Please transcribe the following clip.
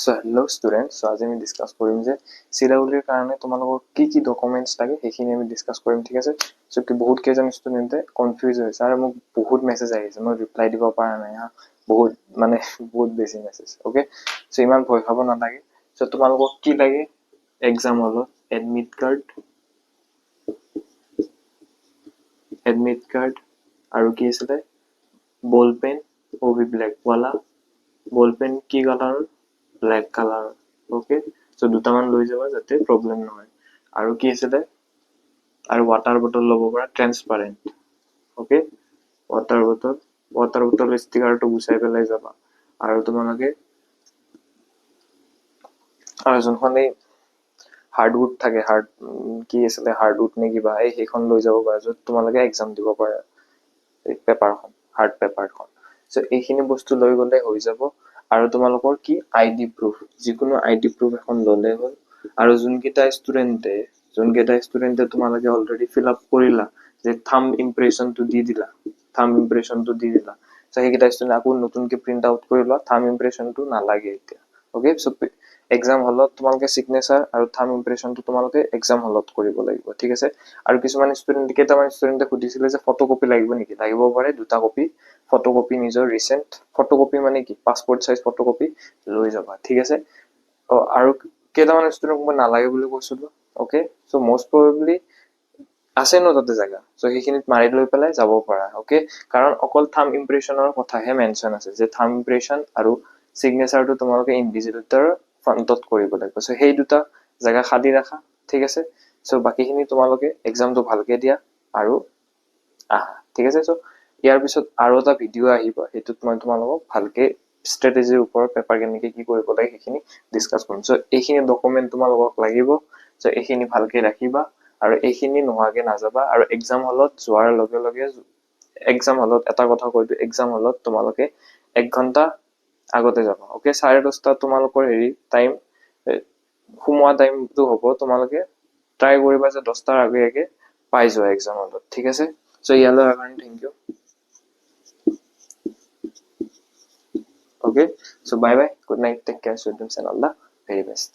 So hello students, so আজি আমি discuss কৰিম যে CWL ৰ কাৰণে তোমালোকৰ কি ডকুমেন্টস লাগে সেইখিনি আমি ডিসকাস কৰিম ঠিক আছে সো কি বহুত কেজন ষ্টুডেন্টে কনফিউজ হৈছে আৰু মোক বহুত মেছেজ আহিছে মই ৰিপ্লাই দিব পৰা নাই বহুত মানে বহুত বেছি মেছেজ ওকে সো ইমান ভয় খাব নালাগে সো তোমালোকক কি লাগে এক্সাম হল এডমিট কাৰ্ড আৰু কি আছে বল পেন ওবি ব্ল্যাক वाला বল পেন কি colour black color okay so দুটামান লৈ যাবা যাতে প্ৰবলেম নহয় আৰু কি আছে আৰু ওয়াটাৰ বটল লব পৰা ট্ৰান্সপাৰেন্ট okay ওয়াটাৰ বটল ষ্টিকাৰটো গুছাই পেলাই যাবা আৰু তোমালোকে আৰু যোনখনে হাৰ্ডউড থাকে কি আছে হাৰ্ডউড নে কিবা এই হেখন লৈ যাব পাৰা যত তোমালোকে এক্সাম দিব পাৰা এই পেপাৰখন হাৰ্ড পেপাৰখন সো এইখিনি বস্তু লৈ গলে হৈ যাব আৰু তোমালোকৰ কি আইডি প্ৰুফ যিকোনো আইডি প্ৰুফ এখন ললে হ'ল আৰু যোনকেইটা ষ্টুডেন্টে তোমালোকে অলৰেডি ফিল আপ কৰিলা যে থাম্ব ইমপ্ৰেশনটো দি দিলা সো সেইকেইটা ষ্টুডেন্ট আকৌ নতুনকে প্ৰিন্ট আউট কৰি লোৱা থাম্ব ইমপ্ৰেশনটো নালাগে এতিয়া ওকে সো এক্সাম হলত তোমালোকে সিগনেচাৰ আৰু থাম্ব ইমপ্ৰেশনটো তোমালোকে এক্সাম হলত কৰিব লাগিব ঠিক আছে আৰু কিছুমান ষ্টুডেন্টে সুধিছিলে যে ফটোকপি লাগিব নেকি লাগিব পাৰে দুটা কপি ফটোকপি নিজৰ ৰিসেন্ট ফটোকপি মানে কি পাসপোৰ্ট সাইজ ফটোকপি লৈ যাবা ঠিক আছে আৰু কেইটামান ষ্টুডেন্ট মই নালাগে বুলি কৈছিলো ওকে সো মোস্ট প্ৰবাবলি আছে ন তাতে জায়গা সো সেইখিনিত মাৰি লৈ পেলাই যাব পাৰা ওকে কাৰণ অকল থাম্ব ইমপ্ৰেশনৰ কথাহে মেনশন আছে যে থাম্ব ইমপ্ৰেশন আৰু সিগনেচাৰটো তোমালোকে ইনভিজিলেটৰ ফ্ৰন্টত কৰিব লাগিব সো সেই দুটা জায়গা খালি ৰাখা ঠিক আছে সো বাকিখিনি তোমালোকে এক্সামটো ভালকে দিয়া আৰু ঠিক আছে সো ইয়াৰ পিছত আৰু এটা ভিডিও আহিব হেতুত মই তোমালোকক ভালকে স্ট্ৰেটেজিৰ ওপৰত পেপাৰ কেনেকৈ কি কৰিব লাগে সেইখিনি ডিসকাস কৰিম সো এইখিনি ডকুমেন্ট তোমালোকক লাগিব সো এইখিনি ভালকে ৰাখিবা আৰু এইখিনি নোহাকে নাযাবা আৰু এক্সাম হলত যোৱাৰ লগে লগে এক্সাম হলত এটা কথা কৈছো এক্সাম হলত তোমালোকে 1 ঘন্টা আগতে যাবা ওকে 10:30 তোমালোকৰ হেৰি টাইম সুমুৱা টাইমটো হ'ব তোমালোকে ট্ৰাই কৰিবা যে 10টাৰ আগে আগে পাই যোৱা এক্সাম হলত ঠিক আছে সো ইয়ালৈ কাৰণে thank you okay so bye bye good night take care students and all the very best